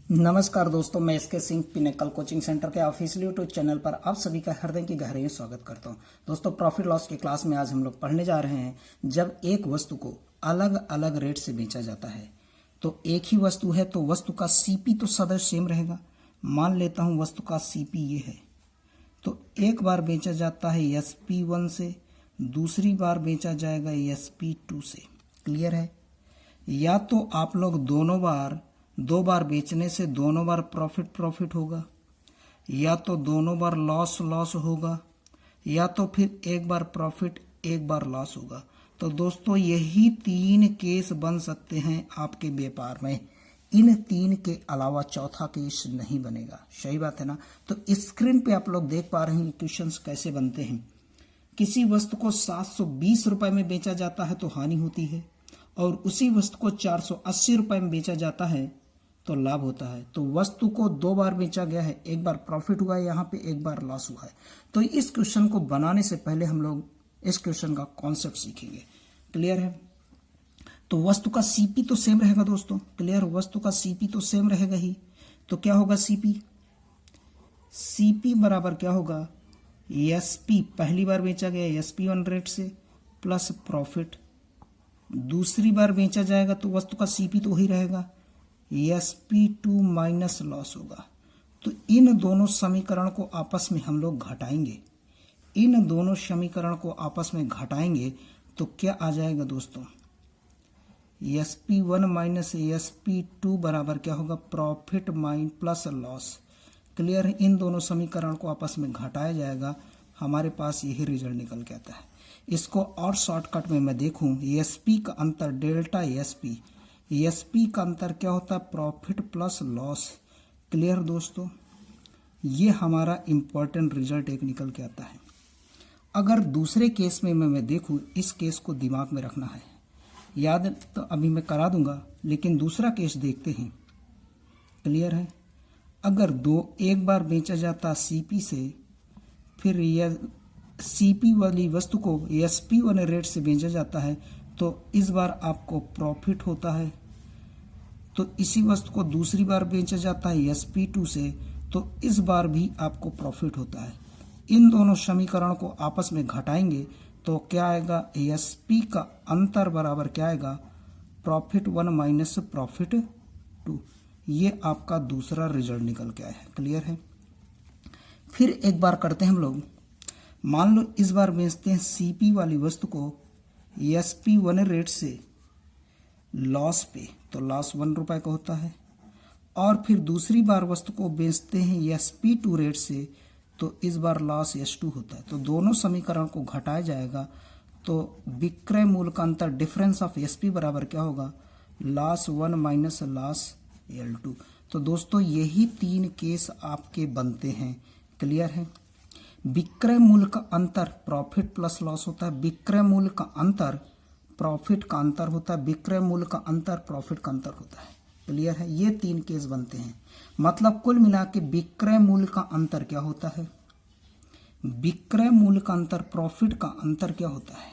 नमस्कार दोस्तों, मैं S K Singh pinnacle coaching centre के ऑफिशियल यूट्यूब चैनल पर आप सभी का हृदय की गहराई में स्वागत करता हूं। दोस्तों, प्रॉफिट लॉस की क्लास में आज हम लोग पढ़ने जा रहे हैं। जब एक वस्तु को अलग अलग रेट से बेचा जाता है तो एक ही वस्तु है तो वस्तु का सीपी तो सदैव सेम रहेगा। मान लेता हूं वस्तु का सीपी ये है, तो एक बार बेचा जाता है SP1 से, दूसरी बार बेचा जाएगा SP2 से। क्लियर है? या तो आप लोग दो बार बेचने से दोनों बार प्रॉफिट होगा, या तो दोनों बार लॉस होगा, या तो फिर एक बार प्रॉफिट एक बार लॉस होगा। तो दोस्तों, यही तीन केस बन सकते हैं आपके व्यापार में। इन तीन के अलावा चौथा केस नहीं बनेगा। सही बात है ना? तो स्क्रीन पे आप लोग देख पा रहे हैं क्वेश्चंस कैसे बनते हैं। किसी वस्तु को 720 रुपए में बेचा जाता है तो हानि होती है, और उसी वस्तु को 480 रुपए में बेचा जाता है तो लाभ होता है। तो वस्तु को दो बार बेचा गया है, एक बार प्रॉफिट हुआ है यहाँ पे, एक बार लॉस हुआ है। तो इस क्वेश्चन को बनाने से पहले हम लोग इस क्वेश्चन का कॉन्सेप्ट सीखेंगे। क्लियर है? तो वस्तु का सीपी तो सेम रहेगा दोस्तों। क्लियर? वस्तु का सीपी तो सेम रहेगा ही। तो क्या होगा सीपी बराबर क्या होगा? एसपी, पहली बार बेचा गया SP1 रेट से, प्लस प्रॉफिट। दूसरी बार बेचा जाएगा तो वस्तु का सीपी तो वही रहेगा, SP2 माइनस लॉस होगा। तो इन दोनों समीकरण को आपस में हम लोग घटाएंगे। इन दोनों समीकरण को आपस में घटाएंगे तो क्या आ जाएगा दोस्तों? SP1 माइनस SP2 बराबर क्या होगा? Profit mine plus loss. Clear है? इन दोनों समीकरण को आपस में घटाया जाएगा, हमारे पास यही रिजल्ट निकल के आता है। इसको और शॉर्टकट में मैं देखूं, SP का अंतर डेल्टा SP का अंतर क्या होता है? Profit plus loss. क्लियर दोस्तों? ये हमारा इंपॉर्टेंट रिजल्ट एक निकल के आता है। अगर दूसरे केस में मैं देखूं, इस केस को दिमाग में रखना है, याद तो अभी मैं करा दूंगा, लेकिन दूसरा केस देखते हैं। क्लियर है? अगर एक बार बेचा जाता सीपी से, फिर यह सीपी वाली वस्तु को SP1 रेट से बेचा जाता है तो इस बार आपको प्रॉफिट होता है। तो इसी वस्तु को दूसरी बार बेचा जाता है SP2 से, तो इस बार भी आपको प्रॉफिट होता है। इन दोनों समीकरण को आपस में घटाएंगे तो क्या आएगा? SP का अंतर बराबर क्या आएगा? Profit 1 minus profit 2। ये आपका दूसरा रिजल्ट निकल के आया है। क्लियर है? फिर एक बार करते हैं हम लोग। मान लो इस बार बेचते हैं सीपी वाली वस्तु को SP1 रेट से लॉस पे, तो लॉस 1 रुपए का होता है। और फिर दूसरी बार वस्तु को बेचते हैं SP2 रेट से, तो इस बार लॉस S2 होता है। तो दोनों समीकरण को घटाया जाएगा तो विक्रय मूल्य का अंतर डिफरेंस ऑफ SP बराबर क्या होगा? Loss 1 minus loss L2। तो दोस्तों, यही तीन केस आपके बनते हैं। क्लियर है? विक्रय मूल्य का अंतर प्रॉफिट प्लस लॉस होता है, विक्रय मूल्य का अंतर प्रॉफिट का अंतर होता है, विक्रय मूल्य का अंतर प्रॉफिट का अंतर होता है। क्लियर है? ये तीन केस बनते हैं। मतलब कुल मिला के विक्रय मूल्य का अंतर क्या होता है? विक्रय मूल्य का अंतर प्रॉफिट का अंतर क्या होता है?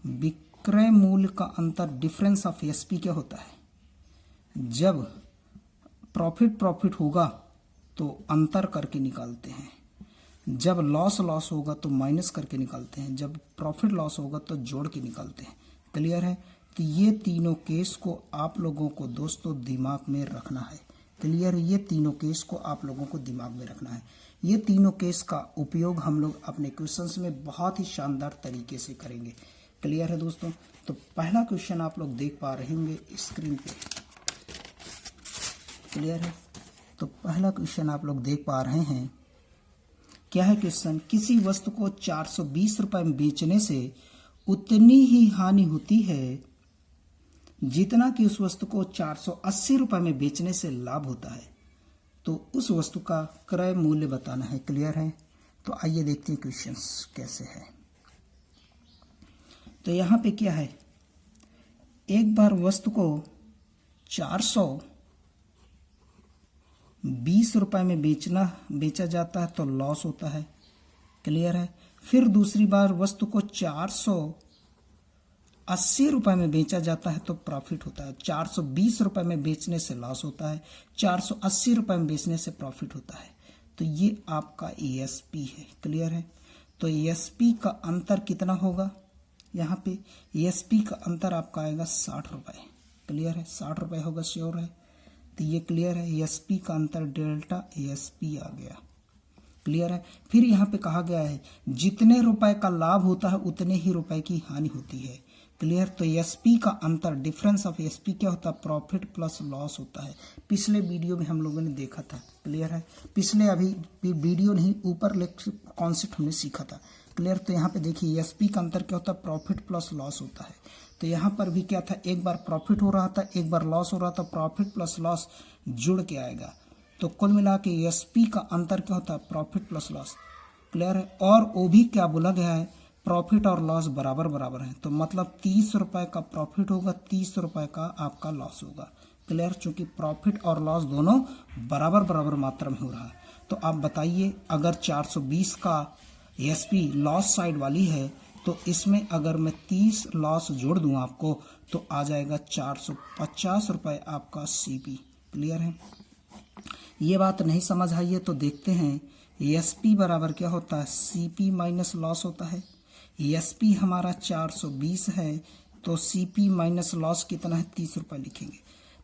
विक्रय मूल्य का अंतर डिफरेंस ऑफ SP क्या होता है? जब प्रॉफिट होगा तो अंतर करके निकालते हैं, जब लॉस होगा तो माइनस करके निकालते हैं, जब प्रॉफिट लॉस होगा तो जोड़ के निकालते हैं। क्लियर है? तो ये तीनों केस को आप लोगों को दोस्तों दिमाग में रखना है। क्लियर है? ये तीनों केस को आप लोगों को दिमाग में रखना है। ये तीनों केस का उपयोग हम लोग अपने क्वेश्चंस में बहुत ही शानदार तरीके से करेंगे। क्लियर है दोस्तों? तो पहला क्वेश्चन आप लोग देख पा रहे होंगे स्क्रीन पे। क्लियर है? तो पहला क्वेश्चन आप लोग देख पा रहे हैं। क्या है क्वेश्चन? किसी वस्तु को 420 रुपए में बेचने से उतनी ही हानि होती है जितना कि उस वस्तु को 480 रुपए में बेचने से लाभ होता है। तो उस वस्तु का क्रय मूल्य बताना है। क्लियर है? तो आइए देखते हैं क्वेश्चन कैसे है। तो यहां पे क्या है? एक बार वस्तु को 420 रुपए में बेचा जाता है तो लॉस होता है। क्लियर है? फिर दूसरी बार वस्तु को 80 रुपए में बेचा जाता है तो प्रॉफिट होता है, 420 रुपए में बेचने से लॉस होता है, 480 रुपए में बेचने से प्रॉफिट होता है। तो ये आपका ESP है। क्लियर है? तो ESP का अंतर कितना होगा? यहाँ पे ESP का अंतर आपका आएगा 60 रुपए। क्लियर है? 60 रुपए होगा, श्योर है? तो ये क्लियर है। ESP का अंतर डेल्टा ESP आ गया। क्लियर है? फिर यहाँ पे कहा गया है जितने रुपए का लाभ होता है उतने ही रुपए की हानि होती है। क्लियर? तो ESP का अंतर, डिफरेंस ऑफ ESP क्या होता है? प्रॉफिट प्लस लॉस होता है। पिछले वीडियो में हम लोगों ने देखा था। क्लियर है? पिछले अभी वीडियो नहीं, ऊपर कॉन्सेप्ट हमने सीखा था। क्लियर? तो यहाँ पे देखिए ESP का अंतर क्या होता है? प्रॉफिट प्लस लॉस होता है। तो यहाँ पर भी क्या था? एक बार प्रॉफिट हो रहा था, एक बार लॉस हो रहा था। प्रॉफिट प्लस लॉस जुड़ के आएगा। तो कुल मिला के ESP का अंतर क्या होता है? Profit plus loss. क्लियर है? और वो भी क्या बोला गया है? प्रॉफिट और लॉस बराबर बराबर है। तो मतलब 30 रुपए का प्रॉफिट होगा, 30 रुपए का आपका लॉस होगा। क्लियर? चूंकि प्रॉफिट और लॉस दोनों बराबर बराबर मात्रा में हो रहा है। तो आप बताइए, अगर 420 का ESP लॉस साइड वाली है तो इसमें अगर मैं 30 लॉस जोड़ दूं आपको तो आ जाएगा 450 रुपए आपका CP। क्लियर है? ये बात नहीं समझ आई है तो देखते हैं। ESP बराबर क्या होता है? CP माइनस लॉस होता है। ESP हमारा 420 है तो CP माइनस लॉस कितना है? 30 रुपए लिखेंगे।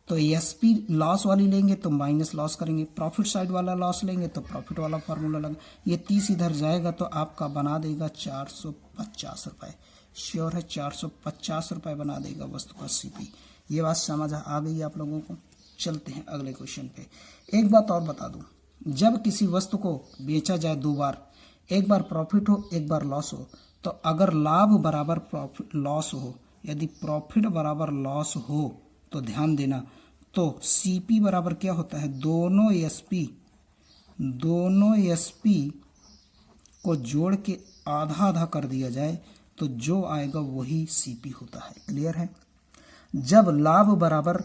तो ESP लॉस वाली लेंगे तो माइनस लॉस करेंगे, प्रॉफिट साइड वाला लॉस लेंगे तो प्रॉफिट वाला फार्मूला लगा। ये 30 इधर जाएगा तो आपका बना देगा 450 रुपए। श्योर है? 450 रुपए बना देगा वस्तु का CP। ये बात समझ आ गई आप लोगों को? चलते हैं अगले क्वेश्चन पे। एक बात और बता दूं, जब किसी वस्तु को बेचा जाए दो बार, एक बार प्रॉफिट हो एक बार लॉस हो, तो अगर लाभ बराबर प्रॉफिट लॉस हो, यदि प्रॉफिट बराबर लॉस हो तो ध्यान देना, तो CP बराबर क्या होता है? दोनों ESP को जोड़ के आधा आधा कर दिया जाए तो जो आएगा वही CP होता है। क्लियर है? जब लाभ बराबर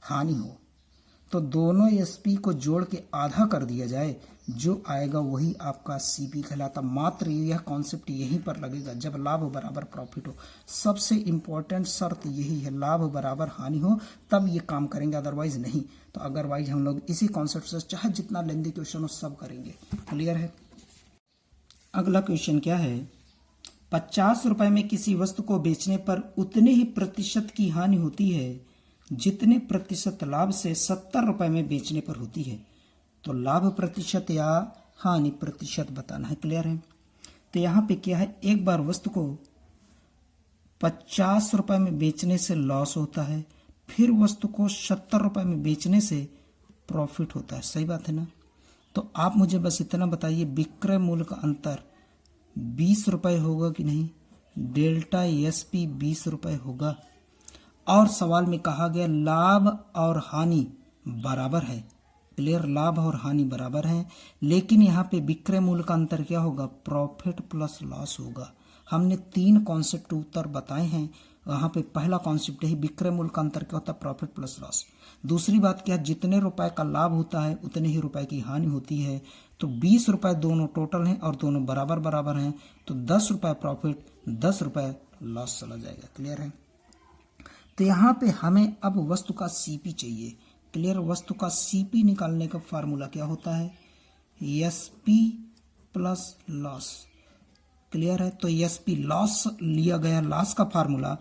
हानि हो तो दोनों ESP को जोड़ के आधा कर दिया जाए, जो आएगा वही आपका CP कहलाता। मात्र यह कॉन्सेप्ट यहीं पर लगेगा जब लाभ बराबर प्रॉफिट हो। सबसे इंपॉर्टेंट शर्त यही है, लाभ बराबर हानि हो तब ये काम करेंगे, अदरवाइज नहीं। तो अदरवाइज हम लोग इसी कॉन्सेप्ट से चाहे जितना लेंदी क्वेश्चन हो सब करेंगे। क्लियर है? अगला क्वेश्चन क्या है? 50 रुपए में किसी वस्तु को बेचने पर उतने ही प्रतिशत की हानि होती है जितने प्रतिशत लाभ से 70 रुपए में बेचने पर होती है। तो लाभ प्रतिशत या हानि प्रतिशत बताना है। क्लियर है? तो यहाँ पे क्या है? एक बार वस्तु को 50 रुपए में बेचने से लॉस होता है, फिर वस्तु को 70 रुपए में बेचने से प्रॉफिट होता है। सही बात है ना? तो आप मुझे बस इतना बताइए, विक्रय मूल्य का अंतर 20 रुपए होगा कि नहीं? डेल्टा ESP 20 रुपए होगा। और सवाल में कहा गया लाभ और हानि बराबर है। क्लियर? लाभ और हानि बराबर है, लेकिन यहाँ पे विक्रय मूल्य का अंतर क्या होगा? प्रॉफिट प्लस लॉस होगा। हमने 3 कॉन्सेप्ट उत्तर बताए हैं। वहाँ पे पहला कॉन्सेप्ट ही विक्रय मूल्य का अंतर क्या होता है? Profit plus loss. दूसरी बात क्या है? जितने रुपए का लाभ होता है उतने ही रुपए की हानि होती है। तो 20 रुपए दोनों टोटल हैं और दोनों बराबर बराबर हैं, तो 10 रुपए प्रॉफिट 10 रुपए लॉस चला जाएगा। क्लियर है? तो यहाँ पे हमें अब वस्तु का CP चाहिए। क्लियर? वस्तु का CP निकालने का फार्मूला क्या होता है? ESP plus loss. क्लियर है? तो ESP लॉस लिया गया, लॉस का फार्मूला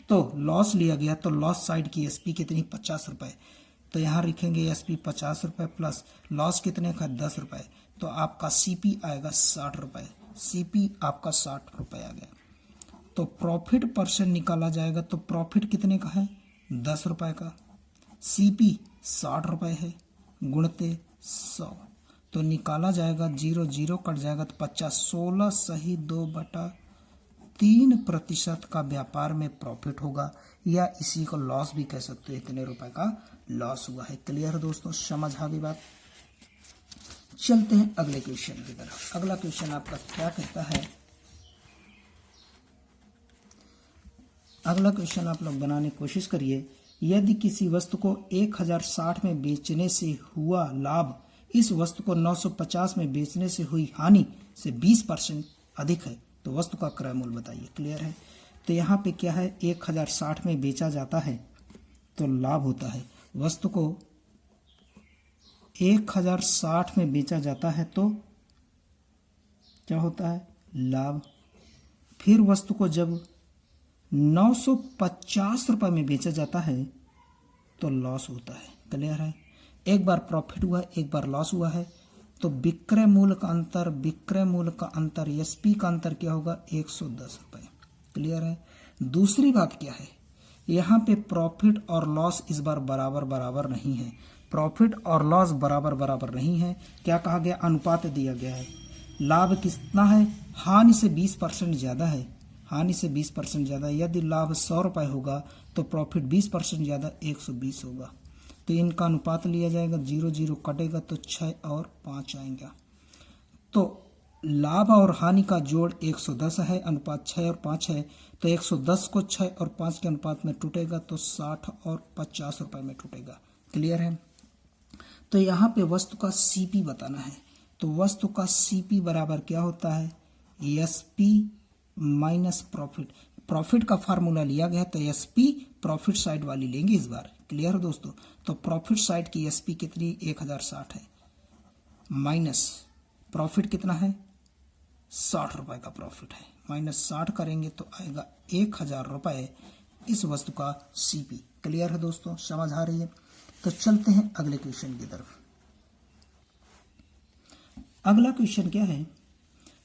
तो लॉस लिया गया तो लॉस साइड की ESP कितनी? 50 रुपए। तो यहाँ लिखेंगे ESP 50 रुपए प्लस लॉस कितने का? 10 रुपए। तो आपका CP आएगा 60 रुपए। CP आपका 60 रुपए आ गया। तो प्रॉफिट परसेंट निकाला जाएगा तो प्रॉफिट कितने का है? 10 रुपए का। CP 60 रुपए है, गुणते 100 तो निकाला जाएगा, 0 0 कट जाएगा तो 50, 16 सही 2/3% का व्यापार में प्रॉफिट होगा, या इसी को लॉस भी कह सकते हो। इतने रुपए का लॉस हुआ है। क्लियर है दोस्तों? समझ आ गई बात? चलते हैं अगले क्वेश्चन की तरफ। अगला क्वेश्चन आपका क्या कहता है? अगला क्वेश्चन आप लोग बनाने की कोशिश करिए। यदि किसी वस्तु को 1060 में बेचने से हुआ लाभ इस वस्तु को 950 में बेचने से हुई हानि से 20% अधिक है तो वस्तु का क्रय मूल्य बताइए। क्लियर है। तो यहाँ पे क्या है, 1060 में बेचा जाता है तो लाभ होता है। वस्तु को 1060 में बेचा जाता है तो क्या होता है, लाभ। फिर वस्तु को जब 950 रुपये में बेचा जाता है तो लॉस होता है। क्लियर है। एक बार प्रॉफिट हुआ है, एक बार लॉस हुआ है, तो विक्रय मूल्य का अंतर एसपी का अंतर क्या होगा, 110 रुपये। क्लियर है। दूसरी बात क्या है, यहाँ पे प्रॉफिट और लॉस इस बार बराबर नहीं है। प्रॉफिट और लॉस बराबर नहीं है। क्या कहा गया, अनुपात दिया गया है। लाभ कितना है, हानि से 20% ज़्यादा है। हानि से 20% ज़्यादा। यदि लाभ 100 रुपये होगा तो प्रॉफिट 20% ज़्यादा 120 होगा। तो इनका अनुपात लिया जाएगा, 0 कटेगा तो 6 और 5 आएगा। तो लाभ और हानि का जोड़ 110 है, अनुपात 6 और 5 है। तो 110 को 6 और 5 के अनुपात में टूटेगा तो 60 और 50 रुपये में टूटेगा। क्लियर है। तो यहाँ पे वस्तु का सीपी बताना है। तो वस्तु का सीपी बराबर क्या होता है, एसपी माइनस प्रॉफिट। प्रॉफिट का फार्मूला लिया गया है तो एसपी प्रॉफिट साइड वाली लेंगे इस बार। क्लियर है दोस्तों। तो प्रॉफिट साइड की एसपी कितनी, 1060 है, माइनस प्रॉफिट कितना है, 60 रुपए का प्रॉफिट है, माइनस 60 करेंगे तो आएगा 1000 रुपये इस वस्तु का सीपी। क्लियर है दोस्तों, समझ आ रही है। तो चलते हैं अगले क्वेश्चन की तरफ। अगला क्वेश्चन क्या है,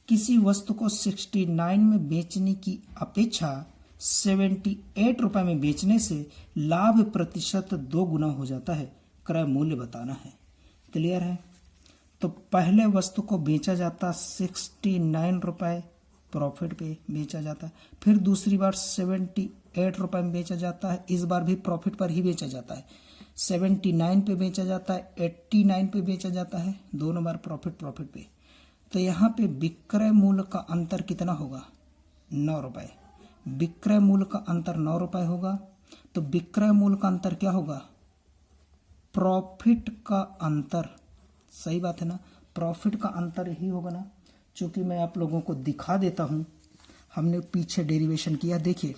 किसी वस्तु को 69 में बेचने की अपेक्षा 78 रुपए में बेचने से लाभ प्रतिशत 2 गुना हो जाता है। क्रय मूल्य बताना है। क्लियर है। तो पहले वस्तु को बेचा जाता 69 रुपए प्रॉफिट पे बेचा जाता है। फिर दूसरी बार 78 रुपए में बेचा जाता है। इस बार भी प्रॉफिट पर ही बेचा जाता है। 79 पे बेचा जाता है, 89 पे बेचा जाता है, दोनों बार प्रॉफिट पे। तो यहाँ पे विक्रय मूल्य का अंतर कितना होगा, 9 रुपए। विक्रय मूल्य का अंतर 9 रुपए होगा। तो विक्रय मूल्य का अंतर क्या होगा, प्रॉफिट का अंतर। सही बात है ना, प्रॉफिट का अंतर ही होगा ना। चूंकि मैं आप लोगों को दिखा देता हूं, हमने पीछे डेरिवेशन किया। देखिए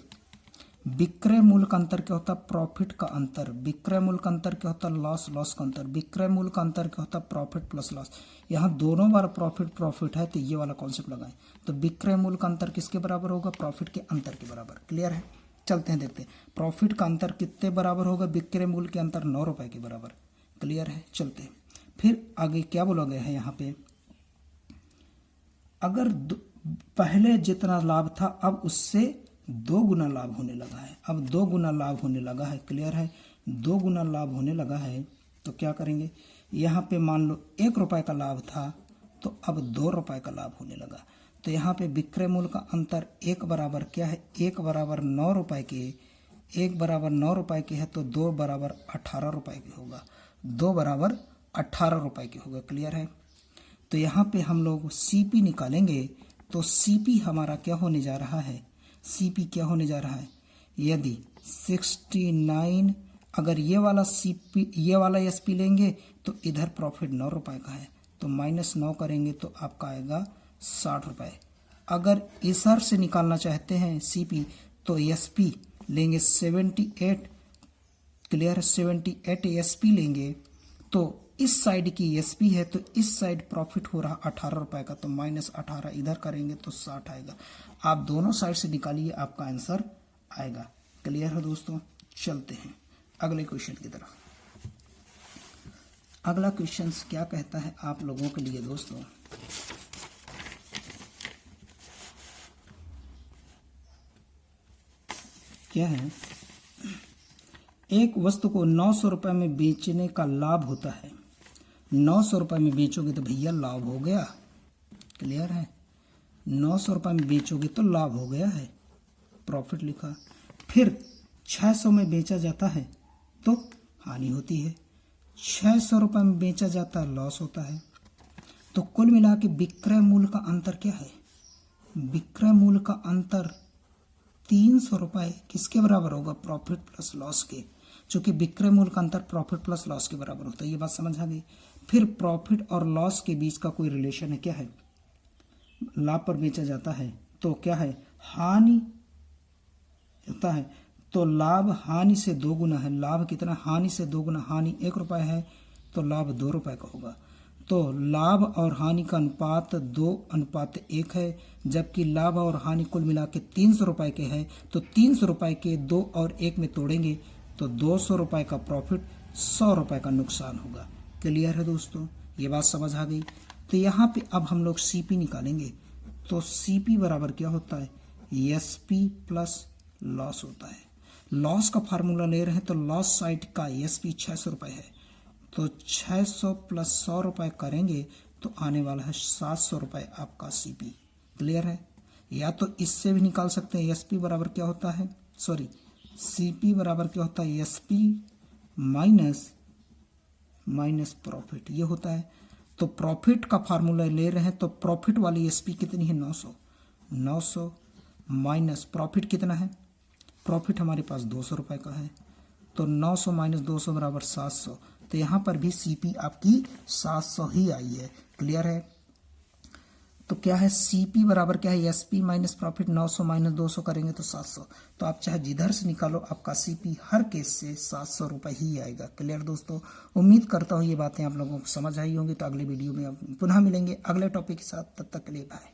विक्रय मूल्य का अंतर क्या होता है, प्रॉफिट का अंतर। विक्रय मूल्य का अंतर क्या होता है, लॉस का अंतर। विक्रय मूल्य का अंतर क्या होता है, प्रॉफिट प्लस लॉस। यहाँ दोनों बार प्रॉफिट है तो ये वाला कॉन्सेप्ट लगाएं। तो विक्रय मूल्य का अंतर किसके बराबर होगा, प्रॉफिट के अंतर के बराबर। क्लियर है। चलते हैं देखते हैं प्रॉफिट का अंतर कितने बराबर होगा, विक्रय मूल्य के अंतर 9 रुपए के बराबर। क्लियर है। चलते हैं फिर आगे क्या बोला गया है यहाँ पे, अगर पहले जितना लाभ था अब उससे 2 गुना लाभ होने लगा है। अब 2 गुना लाभ होने लगा है। क्लियर है। 2 गुना लाभ होने लगा है तो क्या करेंगे, यहाँ पे मान लो 1 रुपए का लाभ था तो अब 2 रुपए का लाभ होने लगा। तो यहाँ पे विक्रय मूल्य का अंतर 1 बराबर क्या है, 1 बराबर 9 रुपए के, 1 बराबर 9 रुपए के है तो 2 बराबर 18 रुपए के होगा। 2 बराबर 18 रुपए के होगा। क्लियर है। तो यहाँ पे हम लोग सीपी निकालेंगे तो सीपी हमारा क्या होने जा रहा है, सीपी क्या होने जा रहा है, यदि 69 अगर ये वाला सीपी ये वाला एसपी लेंगे तो इधर प्रॉफिट 9 रुपए का है तो -9 करेंगे तो आपका आएगा 60 रुपए। अगर इधर से निकालना चाहते हैं सीपी तो एसपी लेंगे 78। क्लियर। 78 एसपी लेंगे तो इस साइड की एसपी है तो इस साइड प्रॉफिट हो रहा 18 रुपए का तो -18 इधर करेंगे तो 60 आएगा। आप दोनों साइड से निकालिए, आपका आंसर आएगा। क्लियर है दोस्तों। चलते हैं अगले क्वेश्चन की तरफ। अगला क्वेश्चन क्या कहता है आप लोगों के लिए दोस्तों, क्या है, एक वस्तु को 900 रुपए में बेचने का लाभ होता है। 900 रुपए में बेचोगे तो भैया लाभ हो गया। क्लियर है। 900 रुपए में बेचोगे तो लाभ हो गया है, प्रॉफिट लिखा। फिर 600 में बेचा जाता है तो हानि होती है। 600 रुपए में बेचा जाता है, लॉस होता है। तो कुल मिला के विक्रय मूल्य का अंतर क्या है, विक्रय मूल्य का अंतर 300 रुपए किसके बराबर होगा, प्रॉफिट प्लस लॉस के। चूंकि विक्रय मूल्य का अंतर प्रॉफिट प्लस लॉस के बराबर होता है। ये बात समझ आ गई। फिर प्रॉफिट और लॉस के बीच का कोई रिलेशन है, क्या है, लाभ पर बेचा जाता है तो क्या है, हानि होता है, तो लाभ हानि से 2 गुना है। लाभ कितना, हानि से 2 गुना। हानि 1 रुपए है तो लाभ 2 रुपए का होगा। तो लाभ और हानि का अनुपात 2:1 है, जबकि लाभ और हानि कुल मिला के 300 रुपए के है। तो 300 रुपए के 2 और 1 में तोड़ेंगे तो 200 रुपए का प्रॉफिट, 100 रुपए का नुकसान होगा। क्लियर है दोस्तों, ये बात समझ आ गई। तो यहाँ पे अब हम लोग सीपी निकालेंगे। तो सीपी बराबर क्या होता है, एसपी प्लस लॉस होता है। लॉस का फार्मूला ले रहे हैं तो लॉस साइड का एसपी 600 रुपए है, तो 600 प्लस 100 रुपए करेंगे तो आने वाला है 700 रुपए आपका सीपी। क्लियर है, या तो इससे भी निकाल सकते हैं। एसपी बराबर क्या होता है, सॉरी, सीपी बराबर क्या होता है, एसपी माइनस प्रॉफिट, ये होता है। तो प्रॉफिट का फार्मूला ले रहे हैं तो प्रॉफिट वाली एसपी कितनी है, 900 माइनस प्रॉफिट कितना है, प्रॉफिट हमारे पास 200 रुपए का है, तो 900 माइनस 200 बराबर 700। तो यहाँ पर भी सीपी आपकी 700 ही आई है। क्लियर है, तो क्या है, सीपी बराबर क्या है, एसपी माइनस प्रॉफिट। 900 माइनस 200 करेंगे तो 700। तो आप चाहे जिधर से निकालो, आपका सीपी हर केस से 700 रुपए ही आएगा। क्लियर दोस्तों, उम्मीद करता हूँ ये बातें आप लोगों को समझ आई होंगी। तो अगले वीडियो में पुनः मिलेंगे अगले टॉपिक के साथ, तब तक के लिए बाय।